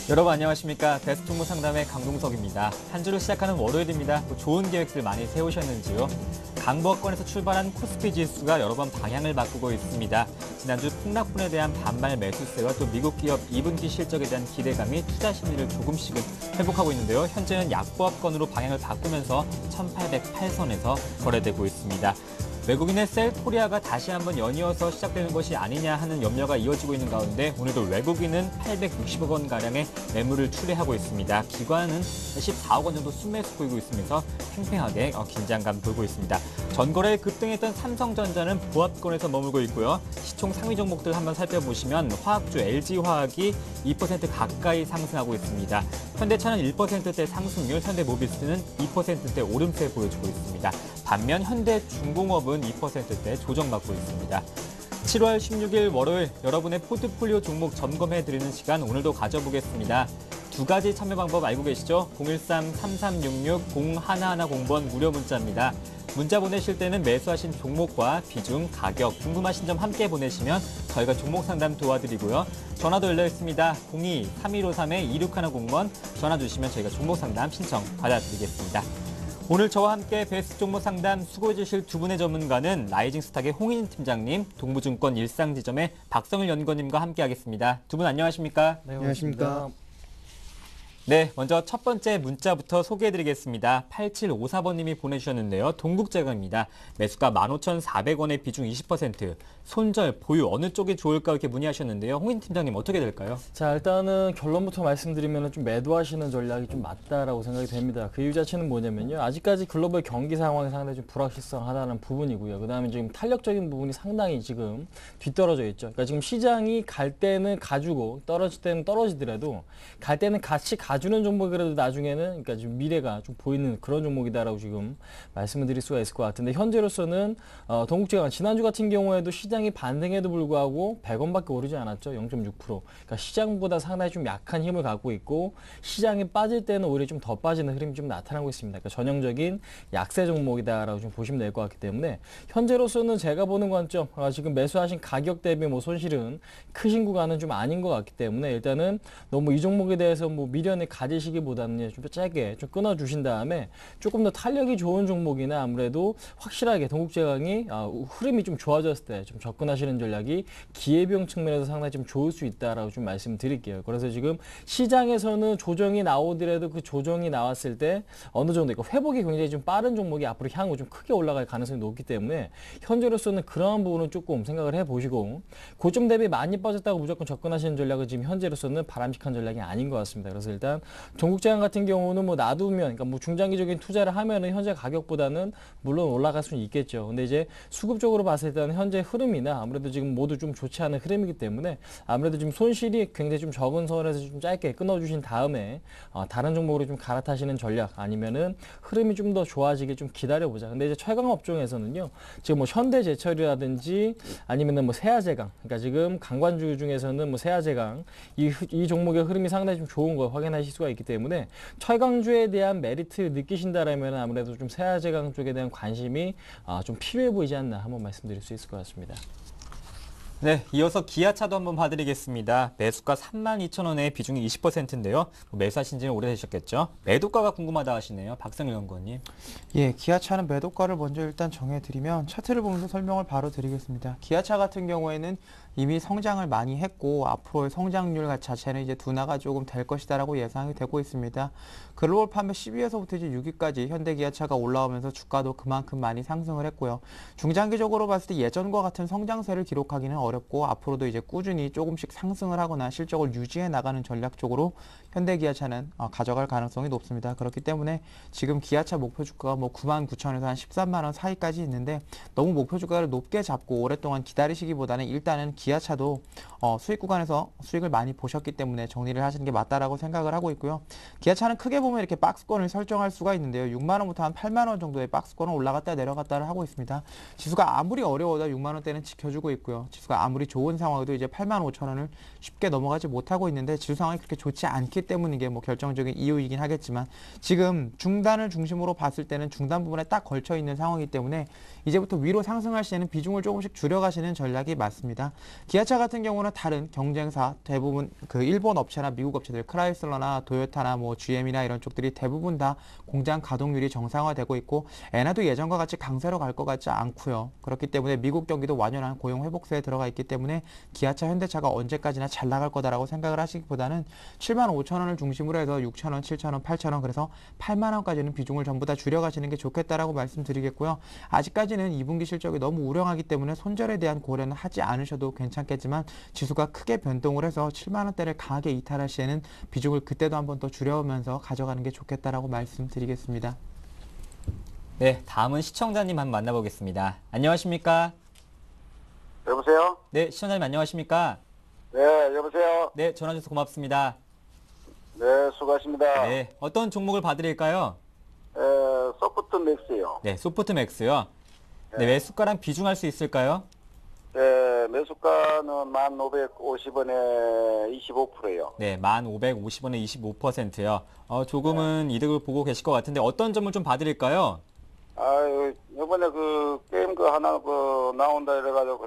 여러분 안녕하십니까. 베스트종목 상담의 강동석입니다. 한 주를 시작하는 월요일입니다. 좋은 계획들 많이 세우셨는지요? 강보권에서 출발한 코스피 지수가 여러 번 방향을 바꾸고 있습니다. 지난주 폭락분에 대한 반발 매수세와 또 미국 기업 2분기 실적에 대한 기대감이 투자 심리를 조금씩은 회복하고 있는데요. 현재는 약보합권으로 방향을 바꾸면서 1808선에서 거래되고 있습니다. 외국인의 셀코리아가 다시 한번 연이어서 시작되는 것이 아니냐 하는 염려가 이어지고 있는 가운데 오늘도 외국인은 860억 원가량의 매물을 출회하고 있습니다. 기관은 14억 원 정도 순매수 보이고 있으면서 팽팽하게 긴장감 보이고 있습니다. 전거래에 급등했던 삼성전자는 보합권에서 머물고 있고요. 시총 상위 종목들 한번 살펴보시면 화학주 LG화학이 2% 가까이 상승하고 있습니다. 현대차는 1%대 상승률, 현대모비스는 2%대 오름세 보여주고 있습니다. 반면 현대중공업은 2%대 조정받고 있습니다. 7월 16일 월요일 여러분의 포트폴리오 종목 점검해드리는 시간 오늘도 가져보겠습니다. 두 가지 참여 방법 알고 계시죠? 013-3366-0110번 무료 문자입니다. 문자 보내실 때는 매수하신 종목과 비중, 가격, 궁금하신 점 함께 보내시면 저희가 종목 상담 도와드리고요. 전화도 열려 있습니다. 02-3153-2610번 전화 주시면 저희가 종목 상담 신청 받아드리겠습니다. 오늘 저와 함께 베스트 종목 상담 수고해 주실 두 분의 전문가는 라이징 스탁의 홍인 팀장님, 동부증권 일상지점의 박성일 연구원님과 함께하겠습니다. 두 분 안녕하십니까? 네, 안녕하십니까? 네, 먼저 첫 번째 문자부터 소개해드리겠습니다. 8754번님이 보내주셨는데요. 동국제강입니다. 매수가 15,400원의 비중 20%, 손절, 보유 어느 쪽이 좋을까 이렇게 문의하셨는데요. 홍인 팀장님 어떻게 될까요? 자, 일단은 결론부터 말씀드리면 좀 매도하시는 전략이 좀 맞다라고 생각이 됩니다. 그 이유 자체는 뭐냐면요. 아직까지 글로벌 경기 상황이 상당히 좀 불확실성하다는 부분이고요. 그다음에 지금 탄력적인 부분이 상당히 지금 뒤떨어져 있죠. 그러니까 지금 시장이 갈 때는 가주고 떨어질 때는 떨어지더라도 갈 때는 같이 가주는 종목이라도 나중에는 그러니까 지금 미래가 좀 보이는 그런 종목이다라고 지금 말씀을 드릴 수가 있을 것 같은데 현재로서는 동국제강 지난주 같은 경우에도 시장이 반등에도 불구하고 100원밖에 오르지 않았죠. 0.6%. 그러니까 시장보다 상당히 좀 약한 힘을 갖고 있고 시장이 빠질 때는 오히려 좀 더 빠지는 흐름이 좀 나타나고 있습니다. 그러니까 전형적인 약세 종목이다라고 좀 보시면 될 것 같기 때문에 현재로서는 제가 보는 관점 지금 매수하신 가격 대비 뭐 손실은 크신 구간은 좀 아닌 것 같기 때문에 일단은 너무 이 종목에 대해서 뭐 미련을 가지시기보다는 좀 짧게 좀 끊어주신 다음에 조금 더 탄력이 좋은 종목이나 아무래도 확실하게 동국제강이 흐름이 좀 좋아졌을 때 좀 접근하시는 전략이 기회비용 측면에서 상당히 좀 좋을 수 있다라고 좀 말씀드릴게요. 그래서 지금 시장에서는 조정이 나오더라도 그 조정이 나왔을 때 어느 정도 회복이 굉장히 좀 빠른 종목이 앞으로 향후 좀 크게 올라갈 가능성이 높기 때문에 현재로서는 그러한 부분은 조금 생각을 해보시고 고점 대비 많이 빠졌다고 무조건 접근하시는 전략은 지금 현재로서는 바람직한 전략이 아닌 것 같습니다. 그래서 일단 동국제강 같은 경우는 뭐 놔두면 그러니까 뭐 중장기적인 투자를 하면은 현재 가격보다는 물론 올라갈 수는 있겠죠. 근데 이제 수급적으로 봤을 때는 현재 흐름이나 아무래도 지금 모두 좀 좋지 않은 흐름이기 때문에 아무래도 지금 손실이 굉장히 좀 적은 선에서 좀 짧게 끊어주신 다음에 다른 종목으로 좀 갈아타시는 전략 아니면은 흐름이 좀 더 좋아지게 좀 기다려보자. 근데 이제 최강 업종에서는요 지금 뭐 현대제철이라든지 아니면은 뭐 세아제강 그러니까 지금 강관주 중에서는 뭐 세아제강 이 종목의 흐름이 상당히 좀 좋은 거 확인하실 수가 있기 때문에 철강주에 대한 메리트 느끼신다라면 아무래도 좀 세아제강 쪽에 대한 관심이 좀 필요해 보이지 않나 한번 말씀드릴 수 있을 것 같습니다. 네, 이어서 기아차도 한번 봐드리겠습니다. 매수가 32,000원에 비중이 20%인데요. 매수하신 지는 오래되셨겠죠? 매도가가 궁금하다 하시네요. 박성일 연구원님. 예, 기아차는 매도가를 먼저 일단 정해드리면 차트를 보면서 설명을 바로 드리겠습니다. 기아차 같은 경우에는 이미 성장을 많이 했고 앞으로의 성장률 자체는 이제 둔화가 조금 될 것이다라고 예상이 되고 있습니다. 글로벌 판매 10위에서부터 이제 6위까지 현대기아차가 올라오면서 주가도 그만큼 많이 상승을 했고요. 중장기적으로 봤을 때 예전과 같은 성장세를 기록하기는 어렵고 앞으로도 이제 꾸준히 조금씩 상승을 하거나 실적을 유지해 나가는 전략 쪽으로 현대기아차는 가져갈 가능성이 높습니다. 그렇기 때문에 지금 기아차 목표 주가가 뭐 99,000원에서 한 13만 원 사이까지 있는데 너무 목표 주가를 높게 잡고 오랫동안 기다리시기보다는 일단은 기아차도 수익 구간에서 수익을 많이 보셨기 때문에 정리를 하시는 게 맞다라고 생각을 하고 있고요. 기아차는 크게 보면 이렇게 박스권을 설정할 수가 있는데요. 6만 원부터 한 8만 원 정도의 박스권을 올라갔다 내려갔다를 하고 있습니다. 지수가 아무리 어려워도 6만 원대는 지켜주고 있고요. 지수가 지수가 아무리 좋은 상황에도 이제 85,000원을 쉽게 넘어가지 못하고 있는데 지수 상황이 그렇게 좋지 않기 때문인 게 뭐 결정적인 이유이긴 하겠지만 지금 중단을 중심으로 봤을 때는 중단 부분에 딱 걸쳐 있는 상황이기 때문에 이제부터 위로 상승할 시에는 비중을 조금씩 줄여가시는 전략이 맞습니다. 기아차 같은 경우는 다른 경쟁사 대부분 그 일본 업체나 미국 업체들 크라이슬러나 도요타나 뭐 GM이나 이런 쪽들이 대부분 다 공장 가동률이 정상화되고 있고 엔화도 예전과 같이 강세로 갈 것 같지 않고요. 그렇기 때문에 미국 경기도 완연한 고용 회복세에 들어가 있기 때문에 기아차, 현대차가 언제까지나 잘 나갈 거다라고 생각을 하시기보다는 75,000원을 중심으로 해서 6,000원, 7,000원, 8,000원 그래서 8만원까지는 비중을 전부 다 줄여가시는 게 좋겠다라고 말씀드리겠고요. 아직까지는 2분기 실적이 너무 우량하기 때문에 손절에 대한 고려는 하지 않으셔도 괜찮겠지만 지수가 크게 변동을 해서 7만원대를 강하게 이탈할 시에는 비중을 그때도 한번 더 줄여오면서 가져가는 게 좋겠다라고 말씀드리겠습니다. 네, 다음은 시청자님 한번 만나보겠습니다. 안녕하십니까? 여보세요? 네, 시청자님 안녕하십니까? 네, 여보세요? 네, 전화 주셔서 고맙습니다. 네, 수고하십니다. 네, 어떤 종목을 봐드릴까요? 소프트 맥스요. 네, 소프트맥스요. 네, 매수가랑 비중할 수 있을까요? 네, 매수가는 1,550원에 25%요. 네, 1,550원에 25%요. 조금은 이득을 보고 계실 것 같은데 어떤 점을 좀 봐드릴까요? 아유, 이번에 그 게임 그 하나 그 나온다 이래가지고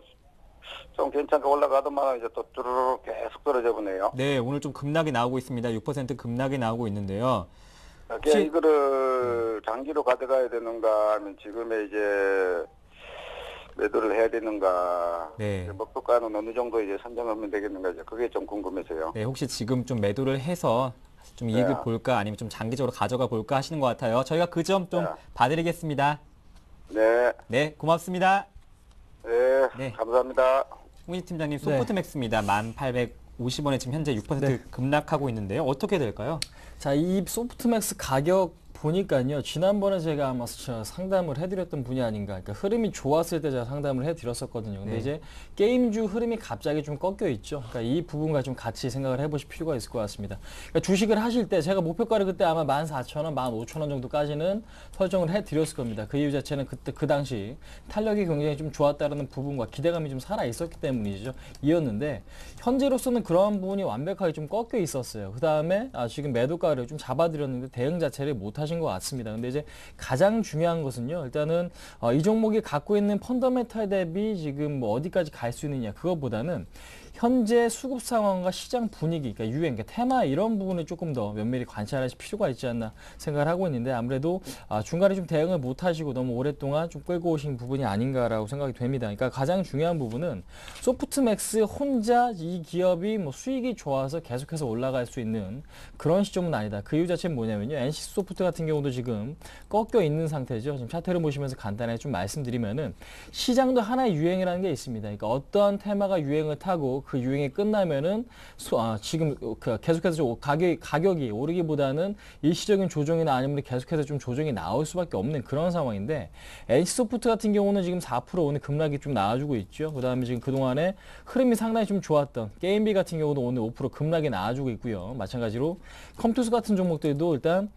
좀 괜찮게 올라가더만 이제 또 뚜루루 계속 떨어져 보네요. 네, 오늘 좀 급락이 나오고 있습니다. 6% 급락이 나오고 있는데요. 그게 이거를 장기로 가져가야 되는가 하면 지금에 이제 매도를 해야 되는가. 네. 목표가는 어느 정도 이제 선정하면 되겠는가 이제 그게 좀 궁금해서요. 네, 혹시 지금 좀 매도를 해서 좀 이익을 네. 볼까 아니면 좀 장기적으로 가져가 볼까 하시는 것 같아요. 저희가 그 점 좀 네. 봐드리겠습니다. 네, 네, 고맙습니다. 네, 네. 감사합니다. 홍희 팀장님, 소프트맥스입니다. 1,850원에 지금 현재 6% 급락하고 있는데요. 어떻게 될까요? 자, 이 소프트맥스 가격 보니까요. 지난번에 제가 아마 상담을 해드렸던 분이 아닌가. 그러니까 흐름이 좋았을 때 제가 상담을 해드렸었거든요. 근데 네. 이제 게임주 흐름이 갑자기 좀 꺾여 있죠. 그러니까 이 부분과 좀 같이 생각을 해보실 필요가 있을 것 같습니다. 그러니까 주식을 하실 때 제가 목표가를 그때 아마 14,000원, 15,000원 정도까지는 설정을 해드렸을 겁니다. 그 이유 자체는 그때 그 당시 탄력이 굉장히 좀 좋았다는 부분과 기대감이 좀 살아 있었기 때문이죠. 이었는데 현재로서는 그러한 부분이 완벽하게 좀 꺾여 있었어요. 그 다음에 지금 매도가를 좀 잡아드렸는데 대응 자체를 못 하신 것 같습니다. 근데 이제 가장 중요한 것은요. 일단은 이 종목이 갖고 있는 펀더멘탈 대비 지금 뭐 어디까지 갈 수 있느냐 그것보다는 현재 수급 상황과 시장 분위기, 그러니까 유행, 그러니까 테마 이런 부분을 조금 더 면밀히 관찰하실 필요가 있지 않나 생각을 하고 있는데 아무래도 중간에 좀 대응을 못 하시고 너무 오랫동안 좀 끌고 오신 부분이 아닌가라고 생각이 됩니다. 그러니까 가장 중요한 부분은 소프트맥스 혼자 이 기업이 뭐 수익이 좋아서 계속해서 올라갈 수 있는 그런 시점은 아니다. 그 이유 자체는 뭐냐면요. NC소프트 같은 경우도 지금 꺾여 있는 상태죠. 지금 차트를 보시면서 간단하게 좀 말씀드리면은 시장도 하나의 유행이라는 게 있습니다. 그러니까 어떠한 테마가 유행을 타고 그 유행이 끝나면은 지금 계속해서 좀 가격이 오르기보다는 일시적인 조정이나 아니면 계속해서 좀 조정이 나올 수밖에 없는 그런 상황인데 NC소프트 같은 경우는 지금 4% 오늘 급락이 좀 나와주고 있죠. 그다음에 지금 그동안에 흐름이 상당히 좀 좋았던 게임비 같은 경우도 오늘 5% 급락이 나와주고 있고요. 마찬가지로 컴투스 같은 종목들도 일단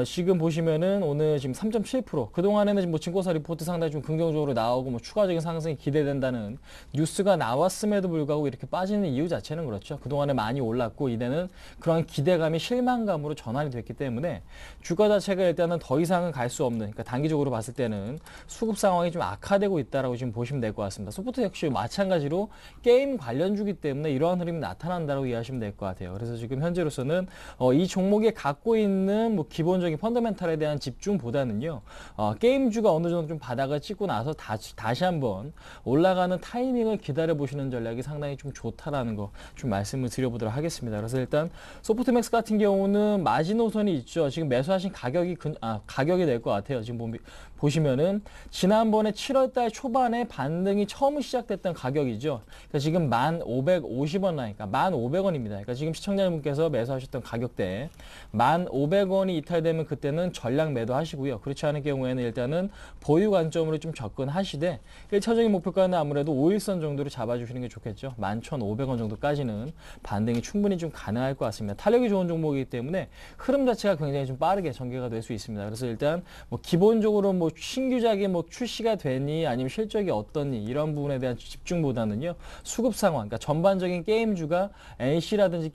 지금 보시면은 오늘 지금 3.7% 그동안에는 뭐 증권사 리포트 상당히 좀 긍정적으로 나오고 뭐 추가적인 상승이 기대된다는 뉴스가 나왔음에도 불구하고 이렇게 빠지는 이유 자체는 그렇죠. 그동안에 많이 올랐고 이제는 그런 기대감이 실망감으로 전환이 됐기 때문에 주가 자체가 일단은 더 이상은 갈 수 없는, 그러니까 단기적으로 봤을 때는 수급 상황이 좀 악화되고 있다라고 지금 보시면 될 것 같습니다. 소프트 역시 마찬가지로 게임 관련주기 때문에 이러한 흐름이 나타난다고 이해하시면 될 것 같아요. 그래서 지금 현재로서는 이 종목이 갖고 있는 뭐 기본적인 펀더멘탈에 대한 집중보다는요, 게임주가 어느 정도 좀 바닥을 찍고 나서 다시 한번 올라가는 타이밍을 기다려 보시는 전략이 상당히 좀 좋다라는 거 좀 말씀을 드려보도록 하겠습니다. 그래서 일단 소프트맥스 같은 경우는 마지노선이 있죠. 지금 매수하신 가격이 될 것 같아요. 지금 보시면은 지난번에 7월달 초반에 반등이 처음 시작됐던 가격이죠. 그러니까 지금 1,550원 라인, 그러니까 1,500원입니다. 그러니까 지금 시청자분께서 매수하셨던 가격대 1,500원이 이탈되면 그때는 전량 매도하시고요. 그렇지 않을 경우에는 일단은 보유 관점으로 좀 접근하시되 1차적인 목표가는 아무래도 5일선 정도로 잡아주시는 게 좋겠죠. 11,500원 정도까지는 반등이 충분히 좀 가능할 것 같습니다. 탄력이 좋은 종목이기 때문에 흐름 자체가 굉장히 좀 빠르게 전개가 될 수 있습니다. 그래서 일단 뭐 기본적으로 뭐 신규작이 뭐 출시가 되니 아니면 실적이 어떠니 이런 부분에 대한 집중보다는요. 수급 상황, 그러니까 전반적인 게임주가 NC라든지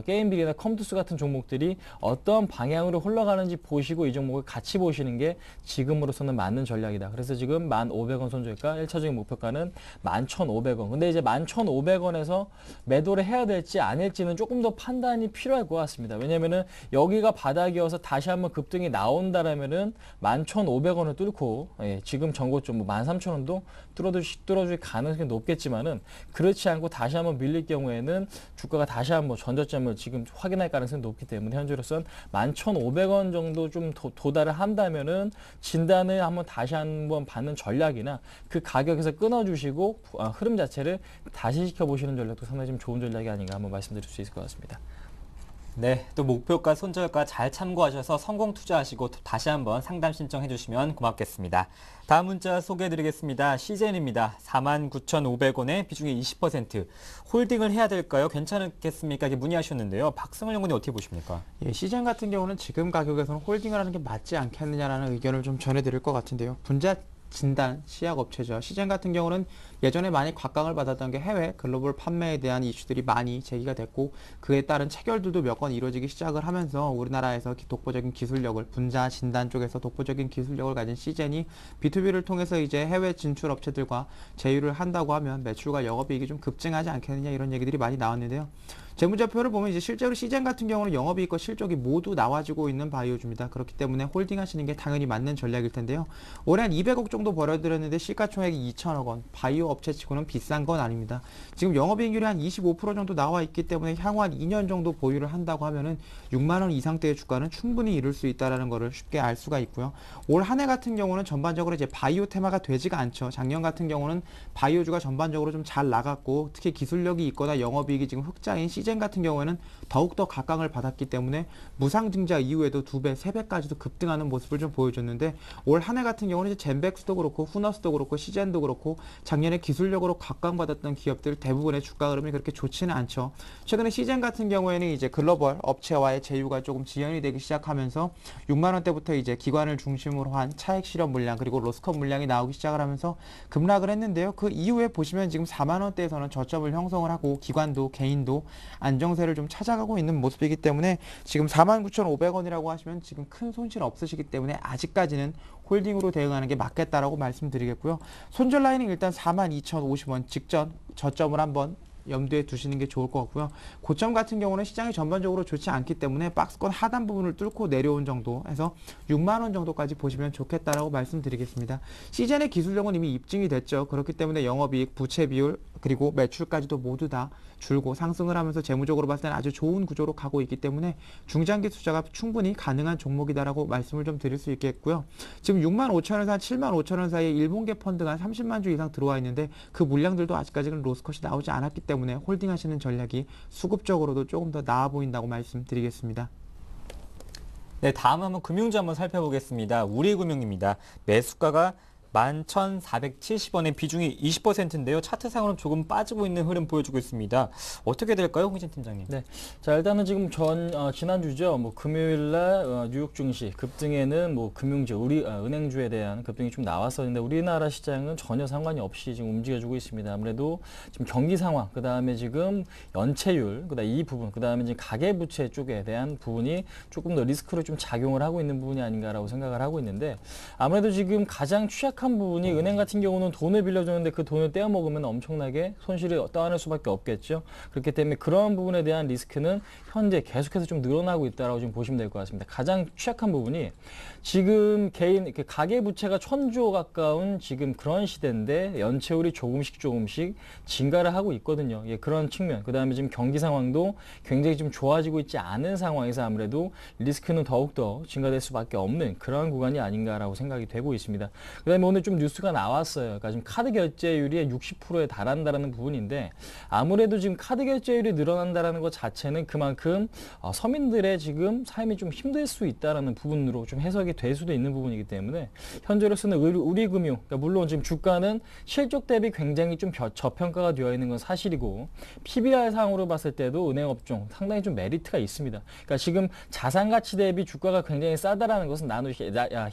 게임비리나 컴투스 같은 종목들이 어떤 방향으로 흘러가는지 보시고 이 종목을 같이 보시는 게 지금으로서는 맞는 전략이다. 그래서 지금 1,500원 손절가, 1차적인 목표가는 11,500원. 근데 이제 11,500원에서 매도를 해야 될지 아닐지는 조금 더 판단이 필요할 것 같습니다. 왜냐면은 여기가 바닥이어서 다시 한번 급등이 나온다라면은 11,500원을 뚫고 지금 전고점 13,000원도 뚫어줄 가능성이 높겠지만은 그렇지 않고 다시 한번 밀릴 경우에는 주가가 다시 한번 전저점을 지금 확인할 가능성이 높기 때문에 현재로선 11,500원 정도 좀 도달을 한다면은 진단을 한번 다시 한번 받는 전략이나 그 가격에서 끊어주시고 흐름 자체를 다시 지켜보시는 전략도 상당히 좀 좋은 전략이 아닌가 한번 말씀드릴 수 있을 것 같습니다. 네, 또 목표가 손절가 잘 참고하셔서 성공 투자하시고 또 다시 한번 상담 신청해 주시면 고맙겠습니다. 다음 문자 소개해드리겠습니다. CJN입니다. 49,500원에 비중이 20%. 홀딩을 해야 될까요? 괜찮겠습니까? 이렇게 문의하셨는데요. 박승을 연구원이 어떻게 보십니까? 예, 시젠 같은 경우는 지금 가격에서는 홀딩을 하는 게 맞지 않겠느냐라는 의견을 좀 전해드릴 것 같은데요. 분자 진단 시약 업체죠. 시젠 같은 경우는 예전에 많이 곽강을 받았던 게 해외 글로벌 판매에 대한 이슈들이 많이 제기가 됐고 그에 따른 체결들도 몇 건 이루어지기 시작을 하면서 우리나라에서 독보적인 기술력을 분자 진단 쪽에서 독보적인 기술력을 가진 시젠이 B2B를 통해서 이제 해외 진출 업체들과 제휴를 한다고 하면 매출과 영업이익이 좀 급증하지 않겠느냐 이런 얘기들이 많이 나왔는데요. 재무제표를 보면 이제 실제로 시젠 같은 경우는 영업이익과 실적이 모두 나와지고 있는 바이오주입니다. 그렇기 때문에 홀딩하시는 게 당연히 맞는 전략일 텐데요. 올해 한 200억 정도 벌어들였는데 시가총액이 2천억 원, 바이오 업체치고는 비싼 건 아닙니다. 지금 영업이익률이 한 25% 정도 나와 있기 때문에 향후 한 2년 정도 보유를 한다고 하면은 6만 원 이상대의 주가는 충분히 이룰 수 있다라는 거를 쉽게 알 수가 있고요. 올 한 해 같은 경우는 전반적으로 이제 바이오 테마가 되지가 않죠. 작년 같은 경우는 바이오주가 전반적으로 좀 잘 나갔고 특히 기술력이 있거나 영업이익이 지금 흑자인 시젠 같은 경우에는 더욱더 각광을 받았기 때문에 무상증자 이후에도 2배, 3배까지도 급등하는 모습을 좀 보여줬는데 올 한 해 같은 경우는 이제 젠백스도 그렇고 후너스도 그렇고 시젠도 그렇고 작년에 기술력으로 각광받았던 기업들 대부분의 주가 흐름이 그렇게 좋지는 않죠. 최근에 시젠 같은 경우에는 이제 글로벌 업체와의 제휴가 조금 지연이 되기 시작하면서 6만 원대부터 이제 기관을 중심으로 한 차액 실현 물량 그리고 로스컵 물량이 나오기 시작을 하면서 급락을 했는데요. 그 이후에 보시면 지금 4만 원대에서는 저점을 형성을 하고 기관도 개인도 안정세를 좀 찾아가고 있는 모습이기 때문에 지금 49,500원이라고 하시면 지금 큰 손실 없으시기 때문에 아직까지는 홀딩으로 대응하는 게 맞겠다라고 말씀드리겠고요. 손절 라인은 일단 42,050원 직전 저점을 한번 염두에 두시는 게 좋을 것 같고요. 고점 같은 경우는 시장이 전반적으로 좋지 않기 때문에 박스권 하단 부분을 뚫고 내려온 정도 해서 6만 원 정도까지 보시면 좋겠다라고 말씀드리겠습니다. 시즌의 기술력은 이미 입증이 됐죠. 그렇기 때문에 영업이익, 부채 비율 그리고 매출까지도 모두 다 줄고 상승을 하면서 재무적으로 봤을 때는 아주 좋은 구조로 가고 있기 때문에 중장기 투자가 충분히 가능한 종목이다라고 말씀을 좀 드릴 수 있겠고요. 지금 6만 5천원에서 한 7만 5천원 사이에 일본계 펀드가 한 30만 주 이상 들어와 있는데 그 물량들도 아직까지는 로스컷이 나오지 않았기 때문에 홀딩하시는 전략이 수급적으로도 조금 더 나아 보인다고 말씀드리겠습니다. 네, 다음 한번 금융주 한번 살펴보겠습니다. 우리금융입니다. 매수가가 11,470원의 비중이 20%인데요. 차트상으로는 조금 빠지고 있는 흐름 보여주고 있습니다. 어떻게 될까요, 홍진 팀장님? 네, 자 일단은 지금 지난주죠. 뭐 금요일날 뉴욕 증시 급등에는 뭐 금융주, 은행주에 대한 급등이 좀 나왔었는데 우리나라 시장은 전혀 상관이 없이 지금 움직여주고 있습니다. 아무래도 지금 경기 상황, 그 다음에 지금 연체율, 그다음 이 부분, 그 다음에 지금 가계부채 쪽에 대한 부분이 조금 더 리스크로 좀 작용을 하고 있는 부분이 아닌가라고 생각을 하고 있는데 아무래도 지금 가장 취약한 부분이 은행 같은 경우는 돈을 빌려줬는데 그 돈을 떼어먹으면 엄청나게 손실을 떠안을 수밖에 없겠죠. 그렇기 때문에 그러한 부분에 대한 리스크는 현재 계속해서 좀 늘어나고 있다라고 좀 보시면 될 것 같습니다. 가장 취약한 부분이 지금 가계 부채가 1,000조 가까운 지금 그런 시대인데 연체율이 조금씩 증가를 하고 있거든요. 예, 그런 측면. 그 다음에 지금 경기 상황도 굉장히 좀 좋아지고 있지 않은 상황에서 아무래도 리스크는 더욱더 증가될 수밖에 없는 그런 구간이 아닌가라고 생각이 되고 있습니다. 그 다음에 오늘 오늘 좀 뉴스가 나왔어요. 그러니까 지금 카드 결제율이 60%에 달한다라는 부분인데 아무래도 지금 카드 결제율이 늘어난다라는 것 자체는 그만큼 서민들의 지금 삶이 좀 힘들 수 있다라는 부분으로 좀 해석이 될 수도 있는 부분이기 때문에 현재로서는 우리금융, 그러니까 물론 지금 주가는 실적 대비 굉장히 좀 저평가가 되어 있는 건 사실이고 PBR 상으로 봤을 때도 은행 업종 상당히 좀 메리트가 있습니다. 그러니까 지금 자산 가치 대비 주가가 굉장히 싸다라는 것은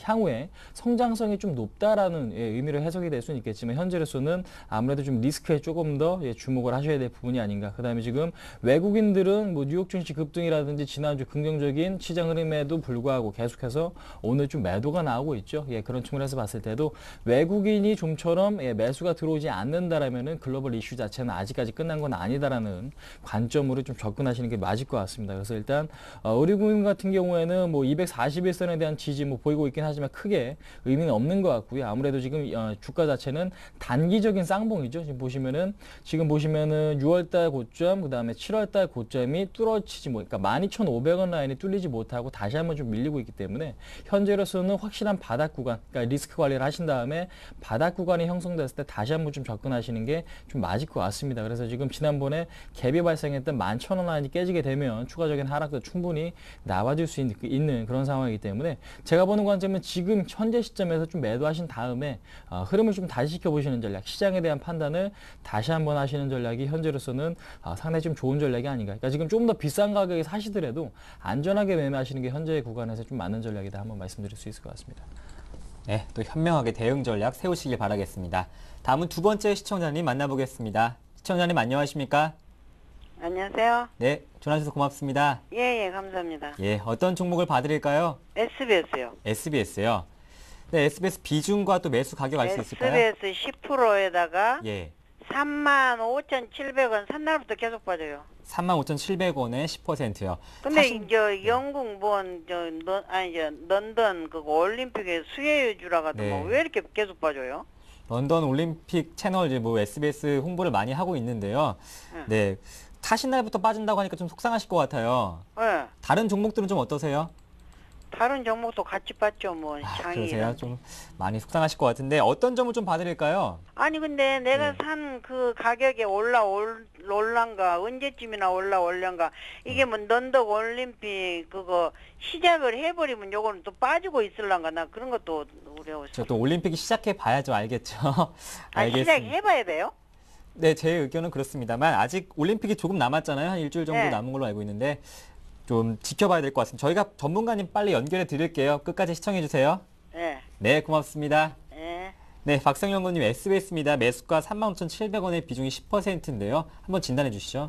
향후에 성장성이 좀 높다라는 의미로 해석이 될 수는 있겠지만 현재로서는 아무래도 좀 리스크에 조금 더 주목을 하셔야 될 부분이 아닌가. 그다음에 지금 외국인들은 뭐 뉴욕 증시 급등이라든지 지난주 긍정적인 시장 흐름에도 불구하고 계속해서 오늘 좀 매도가 나오고 있죠. 그런 측면에서 봤을 때도 외국인이 좀처럼 매수가 들어오지 않는다라면은 글로벌 이슈 자체는 아직까지 끝난 건 아니다라는 관점으로 좀 접근하시는 게 맞을 것 같습니다. 그래서 일단 우리금융 같은 경우에는 뭐 241선에 대한 지지 뭐 보이고 있긴 하지만 크게 의미는 없는 것 같고요. 아무래도 지금 주가 자체는 단기적인 쌍봉이죠. 지금 보시면은 6월달 고점, 그다음에 7월달 고점이 뚫어지지 그러니까 12,500원 라인이 뚫리지 못하고 다시 한번 좀 밀리고 있기 때문에 현재로서는 확실한 바닥 구간, 그러니까 리스크 관리를 하신 다음에 바닥 구간이 형성됐을 때 다시 한번 좀 접근하시는 게 좀 맞을 것 같습니다. 그래서 지금 지난번에 갭이 발생했던 11,000원 라인이 깨지게 되면 추가적인 하락도 충분히 나와줄 수 있는 그런 상황이기 때문에 제가 보는 관점은 지금 현재 시점에서 좀 매도하신 다음에 흐름을 좀 다시 지켜보시는 전략, 시장에 대한 판단을 다시 한번 하시는 전략이 현재로서는 상당히 좀 좋은 전략이 아닌가. 그러니까 지금 조금 더 비싼 가격에 사시더라도 안전하게 매매하시는 게 현재의 구간에서 좀 맞는 전략이다 한번 말씀드릴 수 있을 것 같습니다. 네, 또 현명하게 대응 전략 세우시길 바라겠습니다. 다음은 두 번째 시청자님 만나보겠습니다. 시청자님 안녕하십니까? 안녕하세요. 네, 전화 주셔서 고맙습니다. 예, 감사합니다. 어떤 종목을 봐드릴까요? SBS요. SBS요. 네, SBS 비중과 또 매수 가격 알 수 있을까요? SBS 10%에다가 예. 35,700원 산 날부터 계속 빠져요. 35,700원에 10%요. 근데 이제 영국 런던 그 올림픽의 수혜주라 같은 왜 이렇게 계속 빠져요? 런던 올림픽 채널 뭐 SBS 홍보를 많이 하고 있는데요. 네. 타신 날부터 빠진다고 하니까 좀 속상하실 것 같아요. 네. 다른 종목들은 좀 어떠세요? 다른 종목도 같이 빠죠, 뭐. 그러세요? 좀 많이 속상하실 것 같은데 어떤 점을 좀 봐드릴까요? 아니 근데 내가 산 그 가격에 올란가 언제쯤이나 올란가 이게 뭐 런던 올림픽 그거 시작을 해버리면 요거는 또 빠지고 있을란가 나 그런 것도 어려웠어요. 또 올림픽이 시작해 봐야죠. 알겠죠? 시작해봐야 돼요? 네, 제 의견은 그렇습니다만 아직 올림픽이 조금 남았잖아요. 한 일주일 정도 네. 남은 걸로 알고 있는데 좀 지켜봐야 될 것 같습니다. 저희가 전문가님 빨리 연결해 드릴게요. 끝까지 시청해 주세요. 네. 네, 고맙습니다. 네. 네, 박성영군님 SBS입니다. 매수가 35,700원의 비중이 10%인데요. 한번 진단해 주시죠.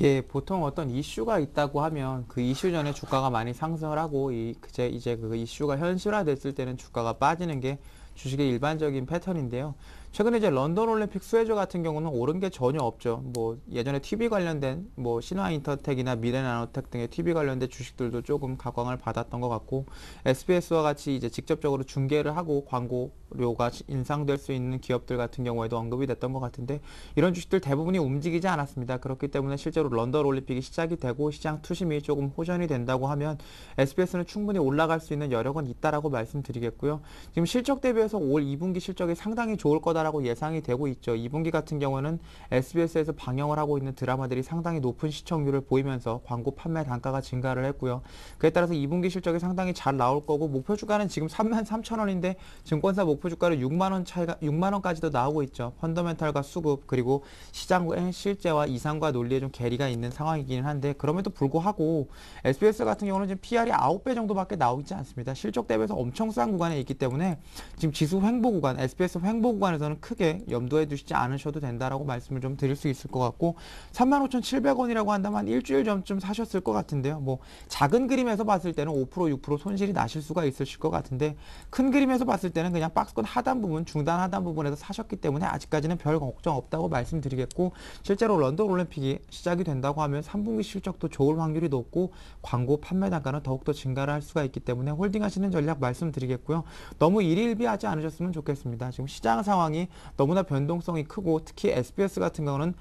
예, 보통 어떤 이슈가 있다고 하면 그 이슈 전에 주가가 많이 상승을 하고 이제 그 이슈가 현실화됐을 때는 주가가 빠지는 게 주식의 일반적인 패턴인데요. 최근에 이제 런던 올림픽 수혜주 같은 경우는 오른 게 전혀 없죠. 뭐 예전에 TV 관련된 뭐 신화인터텍이나 미래나노텍 등의 TV 관련된 주식들도 조금 각광을 받았던 것 같고 SBS와 같이 이제 직접적으로 중계를 하고 광고료가 인상될 수 있는 기업들 같은 경우에도 언급이 됐던 것 같은데 이런 주식들 대부분이 움직이지 않았습니다. 그렇기 때문에 실제로 런던 올림픽이 시작이 되고 시장 투심이 조금 호전이 된다고 하면 SBS는 충분히 올라갈 수 있는 여력은 있다라고 말씀드리겠고요. 지금 실적 대비해서 올 2분기 실적이 상당히 좋을 거다라고 예상이 되고 있죠. 2분기 같은 경우는 SBS에서 방영을 하고 있는 드라마들이 상당히 높은 시청률을 보이면서 광고 판매 단가가 증가를 했고요. 그에 따라서 2분기 실적이 상당히 잘 나올 거고 목표 주가는 지금 33,000원인데 증권사 목표 주가를 6만 원까지도 나오고 있죠. 펀더멘탈과 수급 그리고 시장의 실제와 이상과 논리에 좀 괴리가 있는 상황이기는 한데 그럼에도 불구하고 SBS 같은 경우는 지금 PR이 9배 정도밖에 나오지 않습니다. 실적 대비해서 엄청 싼 구간에 있기 때문에 지금 지수 횡보 구간, SBS 횡보 구간에서는 크게 염두에 두시지 않으셔도 된다라고 말씀을 좀 드릴 수 있을 것 같고 35,700원이라고 한다면 일주일 전쯤 사셨을 것 같은데요. 뭐 작은 그림에서 봤을 때는 5% 6% 손실이 나실 수가 있으실 것 같은데 큰 그림에서 봤을 때는 그냥 박스권 하단 부분, 중단 하단 부분에서 사셨기 때문에 아직까지는 별 걱정 없다고 말씀드리겠고 실제로 런던 올림픽이 시작이 된다고 하면 3분기 실적도 좋을 확률이 높고 광고 판매 단가는 더욱더 증가를 할 수가 있기 때문에 홀딩하시는 전략 말씀드리겠고요. 너무 일일비하지 않으셨으면 좋겠습니다. 지금 시장 상황이 너무나 변동성이 크고 특히 SBS 같은 경우는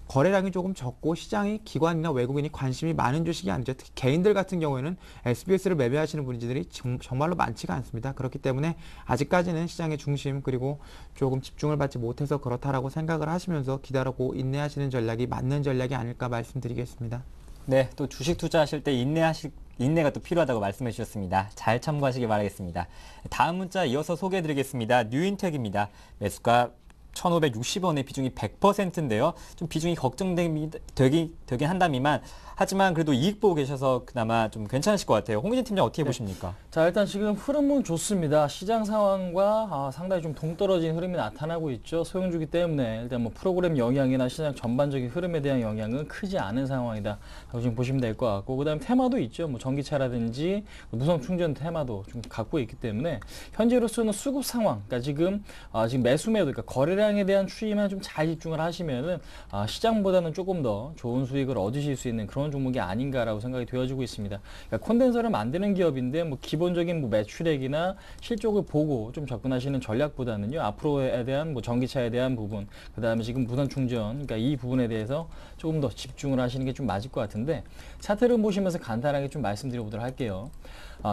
거래량이 조금 적고 시장이 기관이나 외국인이 관심이 많은 주식이 아니죠. 특히 개인들 같은 경우에는 SBS를 매매하시는 분들이 정말로 많지가 않습니다. 그렇기 때문에 아직까지는 시장의 중심 그리고 조금 집중을 받지 못해서 그렇다라고 생각을 하시면서 기다리고 인내하시는 전략이 맞는 전략이 아닐까 말씀드리겠습니다. 네, 또 주식 투자하실 때 인내가 또 필요하다고 말씀해 주셨습니다. 잘 참고하시기 바라겠습니다. 다음 문자 이어서 소개해드리겠습니다. 뉴인텍입니다. 매수가 1,560원의 비중이 100%인데요. 좀 비중이 걱정되긴 한다미만 하지만 그래도 이익 보고 계셔서 그나마 좀 괜찮으실 것 같아요. 홍기진 팀장 어떻게 보십니까? 자, 일단 지금 흐름은 좋습니다. 시장 상황과 상당히 좀 동떨어진 흐름이 나타나고 있죠. 소형주기 때문에 일단 뭐 프로그램 영향이나 시장 전반적인 흐름에 대한 영향은 크지 않은 상황이다 라고 지금 보시면 될 것 같고, 그다음에 테마도 있죠. 뭐 전기차라든지 무선 충전 테마도 좀 갖고 있기 때문에 현재로서는 수급 상황, 그러니까 지금 매수 매도, 그러니까 거래량에 대한 추이만 좀 잘 집중을 하시면은 시장보다는 조금 더 좋은 수익을 얻으실 수 있는 그런 종목이 아닌가라고 생각이 되어지고 있습니다. 그러니까 콘덴서를 만드는 기업인데 뭐 기본적인 뭐 매출액이나 실적을 보고 좀 접근하시는 전략보다는요, 앞으로에 대한 뭐 전기차에 대한 부분, 그다음에 지금 무선 충전, 그러니까 이 부분에 대해서 조금 더 집중을 하시는 게 좀 맞을 것 같은데, 차트를 보시면서 간단하게 좀 말씀드려 보도록 할게요.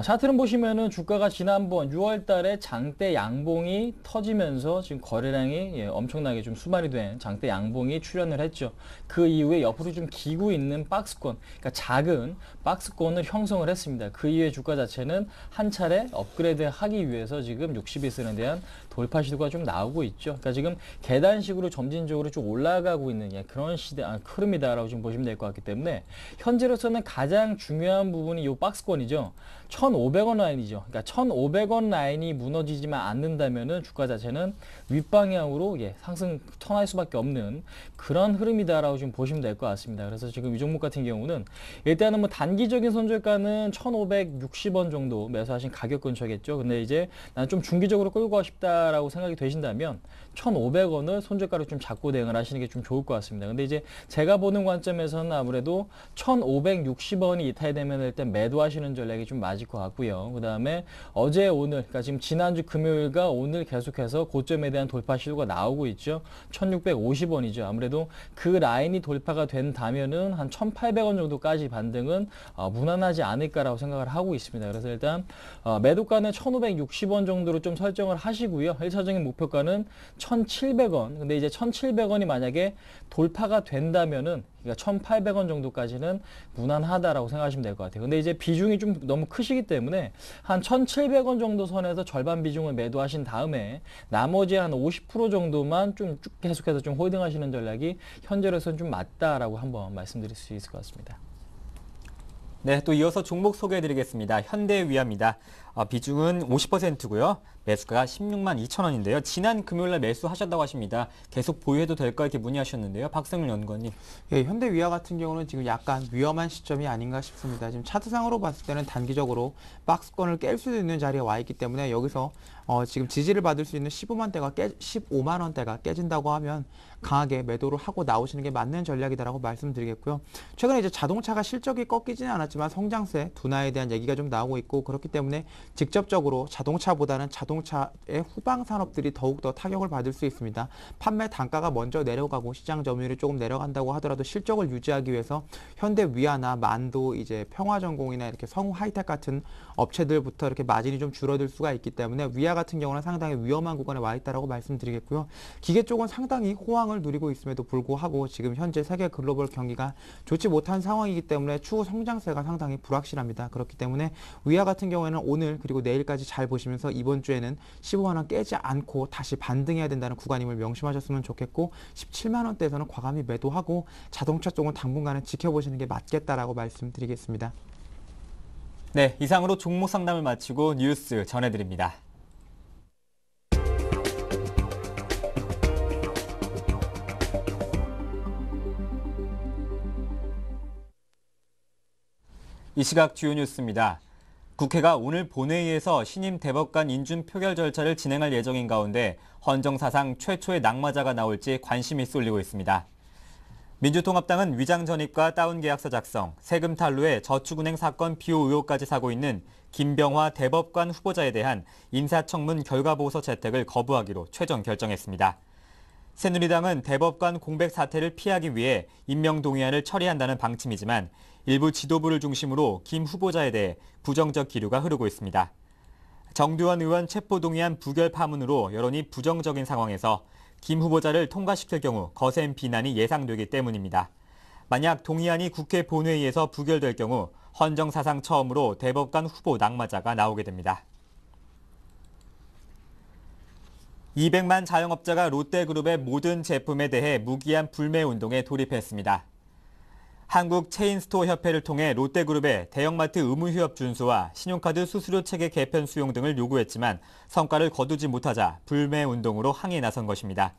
차트를 보시면은 주가가 지난번 6월 달에 장대 양봉이 터지면서 지금 거래량이 엄청나게 좀 수말이 된 장대 양봉이 출현을 했죠. 그 이후에 옆으로 좀 기고 있는 박스권, 그러니까 작은 박스권을 형성을 했습니다. 그 이후에 주가 자체는 한 차례 업그레이드 하기 위해서 지금 60일선에 대한 돌파 시도가 좀 나오고 있죠. 그러니까 지금 계단식으로 점진적으로 좀 올라가고 있는 그런 흐름이다라고 좀 보시면 될 것 같기 때문에 현재로서는 가장 중요한 부분이 이 박스권이죠. 1,500원 라인이죠. 그러니까 1,500원 라인이 무너지지만 않는다면은 주가 자체는 윗방향으로 상승 턴할 수밖에 없는 그런 흐름이다라고 좀 보시면 될 것 같습니다. 그래서 지금 이 종목 같은 경우는 일단은 뭐 단기적인 손절가는 1,560원 정도 매수하신 가격 근처겠죠. 근데 이제 난 좀 중기적으로 끌고 가고 싶다라고 생각이 되신다면 1,500원을 손절가로 좀 잡고 대응을 하시는 게 좀 좋을 것 같습니다. 근데 이제 제가 보는 관점에서는 아무래도 1,560원이 이탈되면 일단 매도하시는 전략이 좀 맞을 것 같고요. 그 다음에 어제 오늘, 그러니까 지금 지난주 금요일과 오늘 계속해서 고점에 대한 돌파 시도가 나오고 있죠. 1,650원이죠. 아무래도 그 라인이 돌파가 된다면은 한 1,800원 정도까지 반등은 무난하지 않을까라고 생각을 하고 있습니다. 그래서 일단 매도가는 1,560원 정도로 좀 설정을 하시고요. 1차적인 목표가는 1,700원. 근데 이제 1,700원이 만약에 돌파가 된다면은, 그러니까 1,800원 정도까지는 무난하다라고 생각하시면 될 것 같아요. 근데 이제 비중이 좀 너무 크시기 때문에 한 1,700원 정도 선에서 절반 비중을 매도하신 다음에 나머지 한 50% 정도만 좀 쭉 계속해서 좀 홀딩하시는 전략이 현재로서는 좀 맞다라고 한번 말씀드릴 수 있을 것 같습니다. 네, 또 이어서 종목 소개해드리겠습니다. 현대위아입니다. 비중은 50%고요. 매수가가 16만 2천 원인데요. 지난 금요일날 매수하셨다고 하십니다. 계속 보유해도 될까 이렇게 문의하셨는데요. 박성윤 연구원님. 예, 현대위아 같은 경우는 지금 약간 위험한 시점이 아닌가 싶습니다. 지금 차트상으로 봤을 때는 단기적으로 박스권을 깰 수 있는 자리에 와 있기 때문에 여기서 지금 지지를 받을 수 있는 15만 원대가 깨진다고 하면 강하게 매도를 하고 나오시는 게 맞는 전략이다라고 말씀드리겠고요. 최근에 이제 자동차가 실적이 꺾이지는 않았지만 성장세 둔화에 대한 얘기가 좀 나오고 있고, 그렇기 때문에 직접적으로 자동차보다는 자동차의 후방 산업들이 더욱더 타격을 받을 수 있습니다. 판매 단가가 먼저 내려가고 시장 점유율이 조금 내려간다고 하더라도 실적을 유지하기 위해서 현대위아나 만도, 이제 평화전공이나 이렇게 성우 하이텍 같은 업체들부터 이렇게 마진이 좀 줄어들 수가 있기 때문에 위아 같은 경우는 상당히 위험한 구간에 와 있다라고 말씀드리겠고요. 기계 쪽은 상당히 호황을 누리고 있음에도 불구하고 지금 현재 세계 글로벌 경기가 좋지 못한 상황이기 때문에 추후 성장세가 상당히 불확실합니다. 그렇기 때문에 위아 같은 경우에는 오늘 그리고 내일까지 잘 보시면서 이번 주에는 15만 원 깨지 않고 다시 반등해야 된다는 구간임을 명심하셨으면 좋겠고, 17만 원대에서는 과감히 매도하고 자동차 쪽은 당분간은 지켜보시는 게 맞겠다라고 말씀드리겠습니다. 네, 이상으로 종목 상담을 마치고 뉴스 전해드립니다. 이 시각 주요 뉴스입니다. 국회가 오늘 본회의에서 신임 대법관 인준 표결 절차를 진행할 예정인 가운데 헌정사상 최초의 낙마자가 나올지 관심이 쏠리고 있습니다. 민주통합당은 위장 전입과 다운 계약서 작성, 세금 탈루에 저축은행 사건 비호 의혹까지 사고 있는 김병화 대법관 후보자에 대한 인사청문 결과보고서 채택을 거부하기로 최종 결정했습니다. 새누리당은 대법관 공백 사태를 피하기 위해 임명동의안을 처리한다는 방침이지만 일부 지도부를 중심으로 김 후보자에 대해 부정적 기류가 흐르고 있습니다. 정두원 의원 체포동의안 부결 파문으로 여론이 부정적인 상황에서 김 후보자를 통과시킬 경우 거센 비난이 예상되기 때문입니다. 만약 동의안이 국회 본회의에서 부결될 경우 헌정사상 처음으로 대법관 후보 낙마자가 나오게 됩니다. 200만 자영업자가 롯데그룹의 모든 제품에 대해 무기한 불매운동에 돌입했습니다. 한국체인스토어협회를 통해 롯데그룹의 대형마트 의무휴업 준수와 신용카드 수수료 체계 개편 수용 등을 요구했지만 성과를 거두지 못하자 불매운동으로 항의에 나선 것입니다.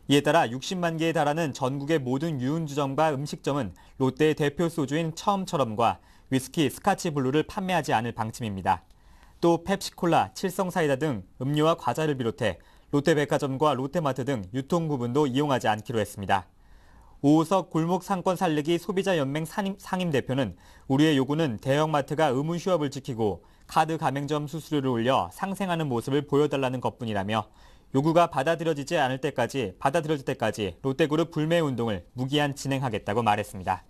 이에 따라 60만 개에 달하는 전국의 모든 유흥주점과 음식점은 롯데의 대표 소주인 처음처럼과 위스키 스카치블루를 판매하지 않을 방침입니다. 또 펩시콜라, 칠성사이다 등 음료와 과자를 비롯해 롯데백화점과 롯데마트 등 유통 부분도 이용하지 않기로 했습니다. 오우석 골목 상권 살리기 소비자연맹 상임대표는 우리의 요구는 대형마트가 의무 휴업을 지키고 카드 가맹점 수수료를 올려 상생하는 모습을 보여달라는 것뿐이라며 요구가 받아들여질 때까지 롯데그룹 불매운동을 무기한 진행하겠다고 말했습니다.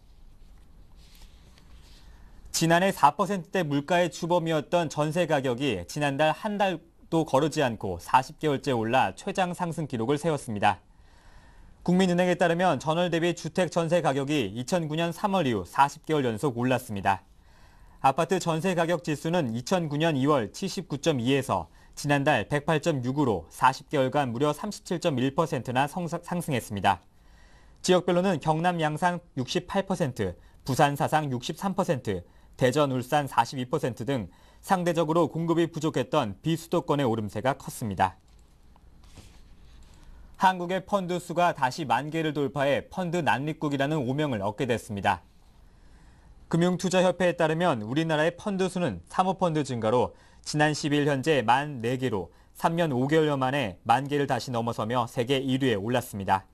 지난해 4%대 물가의 주범이었던 전세 가격이 지난달 한 달도 거르지 않고 40개월째 올라 최장 상승 기록을 세웠습니다. 국민은행에 따르면 전월 대비 주택 전세 가격이 2009년 3월 이후 40개월 연속 올랐습니다. 아파트 전세 가격 지수는 2009년 2월 79.2에서 지난달 108.6으로 40개월간 무려 37.1%나 상승했습니다. 지역별로는 경남 양산 68%, 부산 사상 63%, 대전 울산 42% 등 상대적으로 공급이 부족했던 비수도권의 오름세가 컸습니다. 한국의 펀드 수가 다시 10,000개를 돌파해 펀드 난립국이라는 오명을 얻게 됐습니다. 금융투자협회에 따르면 우리나라의 펀드 수는 사모펀드 증가로 지난 10일 현재 14개로 3년 5개월여 만에 10,000개를 다시 넘어서며 세계 1위에 올랐습니다.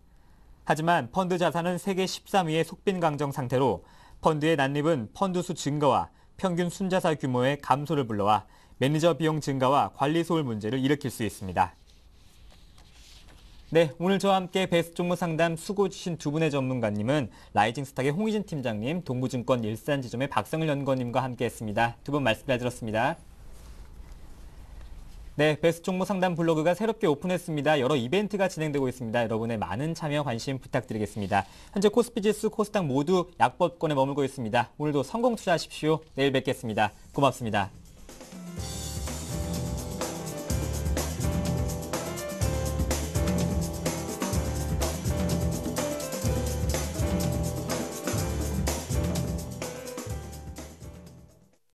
하지만 펀드 자산은 세계 13위의 속빈강정 상태로 펀드의 난립은 펀드 수 증가와 평균 순자산 규모의 감소를 불러와 매니저 비용 증가와 관리 소홀 문제를 일으킬 수 있습니다. 네, 오늘 저와 함께 베스트 종목 상담 수고 주신 두 분의 전문가님은 라이징스탁의 홍희진 팀장님, 동부증권 일산지점의 박성일 연구원님과 함께했습니다. 두 분 말씀 잘 들었습니다. 네, 베스트 종목 상담 블로그가 새롭게 오픈했습니다. 여러 이벤트가 진행되고 있습니다. 여러분의 많은 참여 관심 부탁드리겠습니다. 현재 코스피 지수, 코스닥 모두 약보권에 머물고 있습니다. 오늘도 성공 투자하십시오. 내일 뵙겠습니다. 고맙습니다.